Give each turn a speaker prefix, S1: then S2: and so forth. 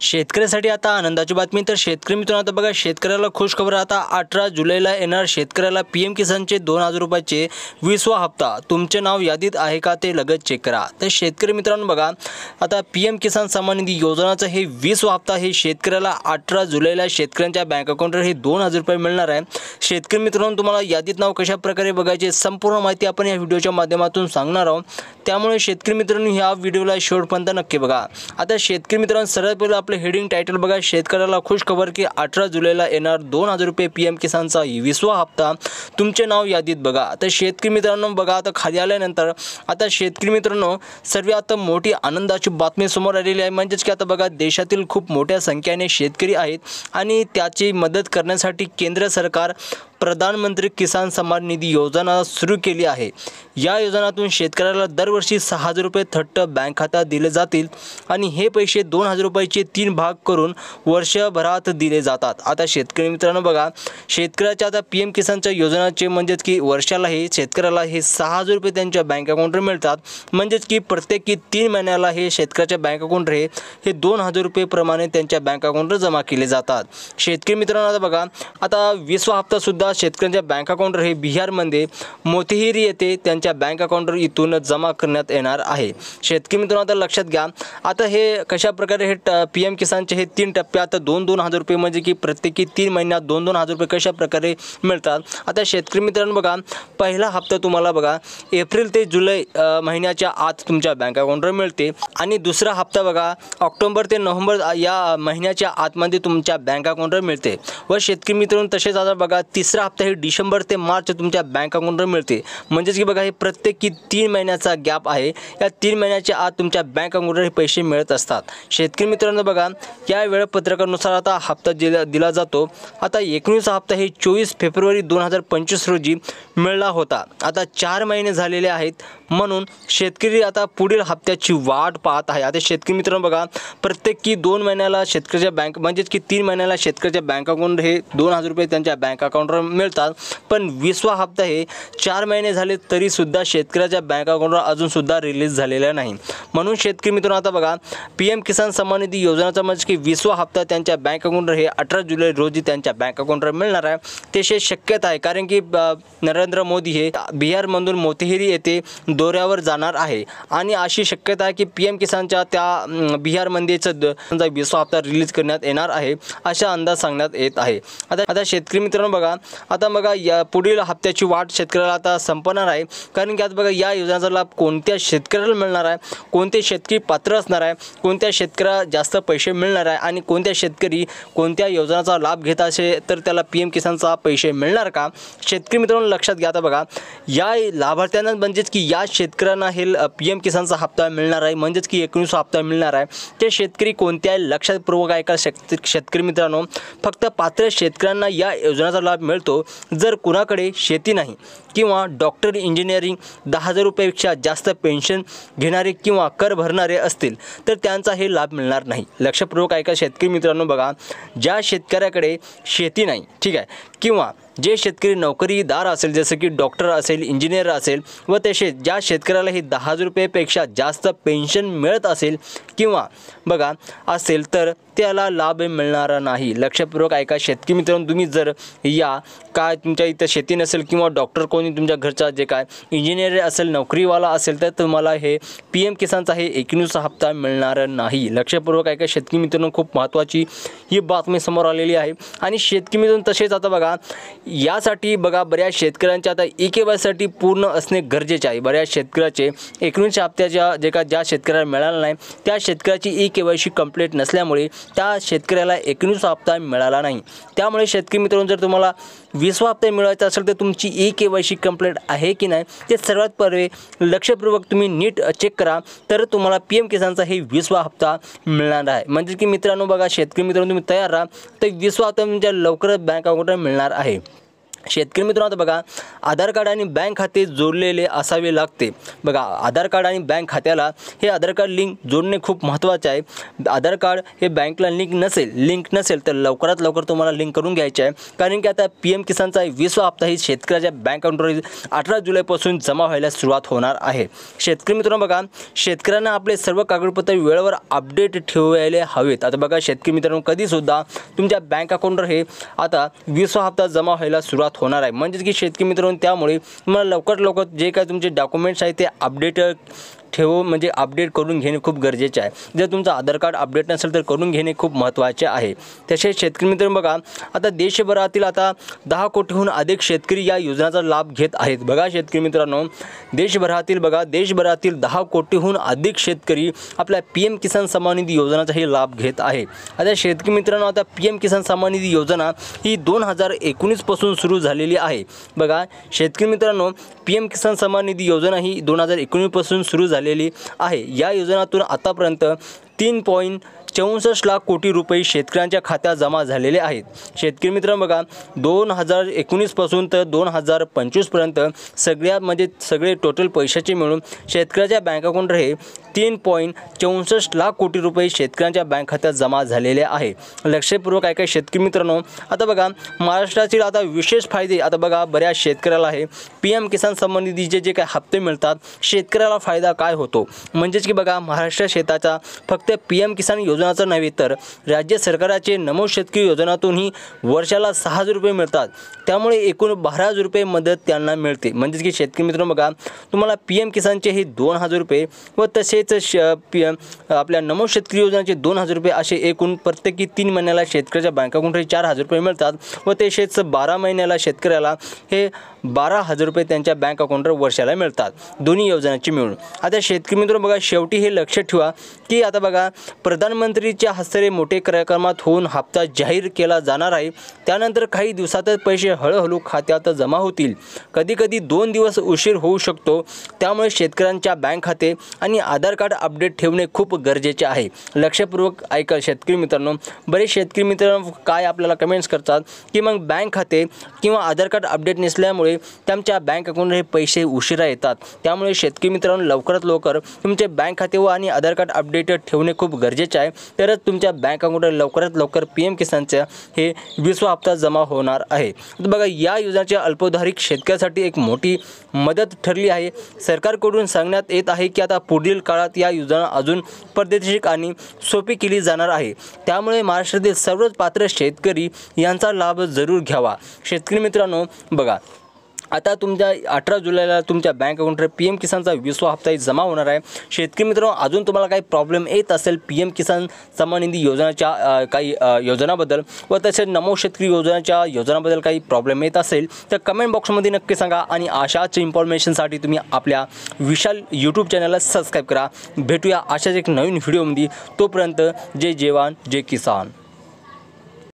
S1: शेतकऱ्यासाठी आता आनंदाची बातमी। तर शेतकरी मित्रांनो, आता बघा शेतकऱ्याला खुश खबर। आता 18 जुलैला येणार शेतकऱ्याला पीएम किसानचे 2000 रुपयाचे 20वा हप्ता। तुमचे नाव यादीत आहे का ते लगेच चेक करा। तर शेतकरी मित्रांनो बघा, आता पीएम किसान सन्मान निधी योजनाचा हे 20वा हप्ता हे शेतकऱ्याला 18 जुलैला शेतकऱ्यांच्या बँक अकाउंटवर हे 2000 रुपये मिळणार आहे। शेतकरी मित्रांनो, तुम्हाला यादीत नाव कशा प्रकारे बघायचे संपूर्ण माहिती आपण या व्हिडिओच्या माध्यमातून सांगणार आहोत, त्यामुळे शेतकरी मित्रांनो ह्या व्हिडिओला शेवटपर्यंत नक्की बघा। आता शेतकरी मित्रांनो, सर्वात पहिले आपले हेडिंग टायटल बघा, शेतकऱ्याला खुश खबर की 18 जुलैला येणार 2000 रुपये पीएम किसानचा 20वा हप्ता। तुमचे नाव यादीत बघा। तर शेतकरी मित्रांनो बघा, आता खाली आल्यानंतर आता शेतकरी मित्रांनो सर्वात मोठी आनंदाची बातमी समोर आलेली आहे। म्हणजेच की आता बघा, देशातील खूप मोठ्या संख्येने शेतकरी आहेत आणि त्याची मदत करण्यासाठी केंद्र सरकार प्रधानमंत्री किसान सन्मान निधी योजना सुरू केली आहे। या योजनेतून शेतकऱ्याला दरवर्षी 6000 रुपये थेट बँक खात्यात दिले जातील आणि हे पैसे 2000 रुपयाचे 3 भाग करून वर्षभरात दिले जातात। आता शेतकरी मित्रांनो बघा, शेतकऱ्याच्या आता पीएम किसानच्या योजनेचे म्हणजेच की वर्षाला हे शेतकऱ्याला हे 6000 रुपये त्यांच्या बँक अकाउंटवर मिळतात। म्हणजेच की प्रत्येकी 3 महिन्याला हे शेतकऱ्याच्या बँक अकाउंटवर हे 2000 रुपये प्रमाणे त्यांच्या बँक अकाउंटवर जमा केले जातात। शेतकरी मित्रांनो आता बघा, आता 20वा हप्ता सुद्धा शेतकऱ्यांच्या बँक अकाउंटवर हे बिहारमध्ये मोतीहारी येथे त्यांच्या बँक अकाउंटवर इथून जमा करण्यात येणार आहे। शेतकरी मित्रांनो आता लक्षात घ्या, आता हे कशा प्रकारे हे पीएम किसानचे हे 3 टप्प्यात 2-2000 रुपये म्हणजे की प्रत्येकी 3 महिन्यात 2-2000 रुपये कशा प्रकारे मिळतात। आता शेतकरी मित्रांनो बघा, पहिला हप्ता तुम्हाला बघा एप्रिल ते जुलै महिन्याच्या आत तुमच्या बँक अकाउंटवर मिळते आणि दुसरा हप्ता बघा ऑक्टोबर ते नोव्हेंबर या महिन्याच्या आतमध्ये तुमच्या बँक अकाउंटवर मिळते। व शेतकरी मित्रांनो तसेच आता बघा तिसरा हप्ता हे डिसेंबर ते मार्च तुमच्या बँक अकाउंटवर मिळते। म्हणजेच की बघा हे प्रत्येकी 3 महिन्याचा गॅप आहे। या 3 महिन्याच्या आत तुमच्या बँक अकाउंटवर हे पैसे मिळत असतात। शेतकरी मित्रांनो बघा, या वेळापत्रकानुसार आता हप्ता दिला जातो। आता 19 हप्ता हे 24 फेब्रुवारी 2025 रोजी मिळाला होता। आता 4 महिने झालेले आहेत, म्हणून शेतकरी आता पुढील हप्त्याची वाट पाहत आहे। आता शेतकरी मित्रांनो बघा, प्रत्येकी 2 महिन्याला शेतकऱ्याच्या बँक म्हणजेच की 3 महिन्याला शेतकऱ्याच्या बँक अकाउंट हे 2000 रुपये त्यांच्या बँक अकाउंटवर मिळतात। पण 20वा हप्ता हे 4 महिने झाले तरी सुद्धा शेतकऱ्याच्या बँक अकाउंटवर अजून सुद्धा रिलीज झालेला नाही। म्हणून शेतकरी मित्रांनो आता बघा, पीएम किसान सन्मान निधी योजनेचा म्हणजे की 20वा हप्ता त्यांच्या बँक अकाउंटवर हे 18 जुलै रोजी त्यांच्या बँक अकाउंटवर मिळणार आहे। तसे शक्यता आहे, कारण की नरेंद्र मोदी हे बिहारमधून मोतीहारी येथे दौऱ्यावर जाणार आहे आणि अशी शक्यता आहे की पीएम किसानच्या त्या बिहारमध्येच 20वा हप्ता रिलीज करण्यात येणार आहे, असा अंदाज सांगण्यात येत आहे। आता शेतकरी मित्रांनो बघा, आता बघा या पुढील हप्त्याची वाट शेतकऱ्याला आता संपणार आहे, कारण की आता बघा या योजनेचा लाभ कोणत्या शेतकऱ्याला मिळणार आहे, कोणते शेतकरी पात्र असणार आहे, कोणत्या शेतकऱ्याला जास्त पैसे मिळणार आहे आणि कोणत्या शेतकरी कोणत्या योजनेचा लाभ घेत असेल तर त्याला पीएम किसानचा पैसे मिळणार का। शेतकरी मित्रांनो लक्षात घ्या, आता बघा या लाभार्थ्यांना म्हणजेच की या शेतकऱ्यांना हे पीएम किसानचा हप्ता मिळणार आहे, म्हणजेच की 19वा हप्ता मिळणार आहे। ते शेतकरी कोणत्या लक्षपूर्वक आहे का शेतकरी मित्रांनो, फक्त पात्र शेतकऱ्यांना या योजनेचा लाभ मिळतो जर कुणाकडे शेती नाही किंवा डॉक्टर, इंजिनिअरिंग 10,000 रुपयापेक्षा जास्त पेन्शन घेणारे किंवा कर भरणारे असतील तर त्यांचा हे लाभ मिळणार नाही। लक्षपूर्वक ऐका शेतकरी मित्रांनो बघा, ज्या शेतकऱ्याकडे शेती नाही, ठीक आहे, किंवा जे शेतकरी नोकरीदार असेल जसं की डॉक्टर असेल, इंजिनियर असेल व तसेच ज्या शेतकऱ्याला हे 10,000 रुपयापेक्षा जास्त पेन्शन मिळत असेल किंवा बघा असेल तर त्याला लाभ मिळणार नाही। लक्षपूर्वक ऐका शेतकरी मित्रांनो, तुम्ही जर या काय तुमच्या इथं शेती नसेल किंवा डॉक्टर कोणी तुमच्या घरचा जे काय इंजिनियर असेल, नोकरीवाला असेल तर तुम्हाला हे पीएम किसानचा हे 19वा हप्ता मिळणार नाही। लक्षपूर्वक ऐका शेतकरी मित्रांनो, खूप महत्त्वाची ही बातमी समोर आलेली आहे। आणि शेतकरी मित्रांनो तसेच आता बघा यासाठी बघा बऱ्याच शेतकऱ्यांच्या आता ई-केवायसीसाठी पूर्ण असणे गरजेचे आहे। बऱ्याच शेतकऱ्याचे 19 हप्त्याच्या ज्या शेतकऱ्याला मिळाला नाही त्या शेतकऱ्याची ई-केवायसी कंप्लीट नसल्यामुळे त्या शेतकऱ्याला 19वा हप्ता मिळाला नाही। त्यामुळे शेतकरी मित्रांनो, जर तुम्हाला 20वा हप्ता मिळवायचा असेल तर तुमची ई-केवायसी कंप्लीट आहे की नाही ते सर्वात पहिले लक्षपूर्वक तुम्ही नीट चेक करा, तर तुम्हाला पीएम किसानचा हे 20वा हप्ता मिळणार आहे। म्हणजे की मित्रांनो बघा शेतकरी मित्रांनो, तुम्ही तयार राहा, तर 20वा हप्ता तुमच्या लवकरच बँक अकाउंटवर मिळणार आहे। शेतकरी मित्रांनो, आता बघा आधार कार्ड आणि बँक खाते जोडलेले असावे लागते. बघा आधार कार्ड आणि बँक खात्याला हे आधार कार्ड लिंक जोडणे खूप महत्त्वाचे आहे. आधार कार्ड हे बँकला लिंक नसेल तर लवकरात लवकर तुम्हाला लिंक करून घ्यायचे आहे. कारण की आता PM किसानचा 20वा हप्ता ही शेतकऱ्याच्या बँक अकाउंटवर 18 जुलैपासून जमा व्हायला सुरुवात होणार आहे. शेतकरी मित्रांनो, बघा शेतकऱ्यांना आपले सर्व कागदपत्र वेळेवर अपडेट ठेवायला हवेत. आता बघा शेतकरी मित्रांनो, कधीसुद्धा तुमच्या बँक अकाउंटवर हे आता 20वा हप्ता जमा व्हायला सुरुवात होणार आहे. म्हणजेच की शेतकरी मित्रांनो, त्यामुळे तुम्हाला लवकर जे काय तुमचे डॉक्युमेंट्स आहेत ते अपडेट करून घेणे खूप गरजेचे आहे. जर तुमचं आधार कार्ड अपडेट नसेल तर करून घेणे खूप महत्त्वाचे आहे. तसेच शेतकरी मित्रांनो, बघा आता देशभरातील आता 10 कोटीहून अधिक शेतकरी या योजनेचा लाभ घेत आहेत. बघा शेतकरी मित्रांनो, देशभरातील 10 कोटीहून अधिक शेतकरी आपल्या PM किसान सन्मान निधी योजनेचाही लाभ घेत आहे. आता शेतकरी मित्रांनो, आता PM किसान सन्मान निधी योजना ही 2019 पासून सुरू झालेली आहे. बघा शेतकरी मित्रांनो, PM किसान सन्मान निधी योजना ही 2019 पासून सुरू झालेली आहे. या योजनेतून आतापर्यंत 3.64 लाख कोटी रुपये शेतकऱ्यांच्या खात्यात जमा झालेले आहेत. शेतकरी मित्रांनो, बघा 2019 पासून तर 2025 पर्यंत सगळे टोटल पैशाचे मिळून शेतकऱ्याच्या बँक अकाउंटवर हे 3.64 लाख कोटी रुपये शेतकऱ्यांच्या बँक खात्यात जमा झालेले आहे. लक्षपूर्वक ऐका शेतकरी मित्रांनो. आता बघा महाराष्ट्रातील आता विशेष फायदे, आता बघा बऱ्याच शेतकऱ्याला आहे PM किसान सन्मान निधीचे जे काही हप्ते मिळतात, शेतकऱ्याला फायदा काय होतो म्हणजेच की बघा महाराष्ट्र शेताचा फक्त PM किसान योजनाचा नव्हे तर राज्य सरकारचे नमो शेतकरी योजनातूनही वर्षाला 6,000 रुपये मिळतात. त्यामुळे एकूण 12,000 रुपये मदत त्यांना मिळते. म्हणजेच की शेतकरी मित्रांनो, बघा तुम्हाला PM किसानचे हे 2,000 रुपये व तसेच आपल्या नमो शेतकरी योजनेचे 2,000 रुपये असे एकूण प्रत्येकी 3 महिन्याला शेतकऱ्याच्या बँक अकाउंटवर 4,000 रुपये मिळतात व तसेच 12 महिन्याला शेतकऱ्याला हे 12,000 रुपये त्यांच्या बँक अकाउंटवर वर्षाला मिळतात, दोन्ही योजनांची मिळून. आता शेतकरी मित्रांनो, बघा शेवटी हे लक्षात ठेवा की आता बघा प्रधानमंत्रीच्या हस्ते मोठे कार्यक्रमात होऊन हप्ता जाहीर केला जाणार आहे. त्यानंतर काही दिवसातच पैसे हळूहळू खात्यात जमा होतील. कधीकधी 2 दिवस उशीर होऊ शकतो. त्यामुळे शेतकऱ्यांच्या बँक खाते आणि आधार कार्ड अपडेट ठेवणे खूप गरजेचे आहे. लक्षपूर्वक ऐका शेतकरी मित्रांनो. बरेच शेतकरी मित्रांनो काय आपल्याला कमेंट्स करतात की मग बँक खाते किंवा आधार कार्ड अपडेट नसल्यामुळे त्यांच्या बँक अकाउंटवर हे पैसे उशिरा येतात. त्यामुळे शेतकरी मित्रांनो, लवकरात लवकर तुमचे बँक खाते व आणि आधार कार्ड अपडेट ठेवणे खूप गरजेचे आहे. तरच तुमच्या बँक अकाउंटवर लवकरात लवकर PM किसानचा हे 20वा हप्ता जमा होणार आहे. बघा या योजनेच्या अल्पधारिक शेतकऱ्यासाठी एक मोठी मदत ठरली आहे. सरकारकडून सांगण्यात येत आहे की आता पुढील काळात या योजना अजून पारदर्शक आणि सोपी केली जाणार आहे. त्यामुळे महाराष्ट्रातील सर्वच पात्र शेतकरी यांचा लाभ जरूर घ्यावा. शेतकरी मित्रांनो, बघा आता तुमच्या 18 जुलैला तुमच्या बँक अकाउंटवर PM किसानचा 20वा हप्ता जमा होणार आहे. शेतकरी मित्रांनो, अजून तुम्हाला काही प्रॉब्लेम येत असेल PM किसान सन्मान निधी योजनेच्या काही योजनाबद्दल व तसेच नमो शेतकरी योजनेच्या योजनाबद्दल काही प्रॉब्लेम येत असेल तर कमेंट बॉक्समध्ये नक्की सांगा. आणि अशाच इन्फॉर्मेशनसाठी तुम्ही आपल्या विशाल YouTube चॅनलला सबस्क्राईब करा. भेटूया अशाच एक नवीन व्हिडिओमध्ये. तोपर्यंत जय जवान जय किसान.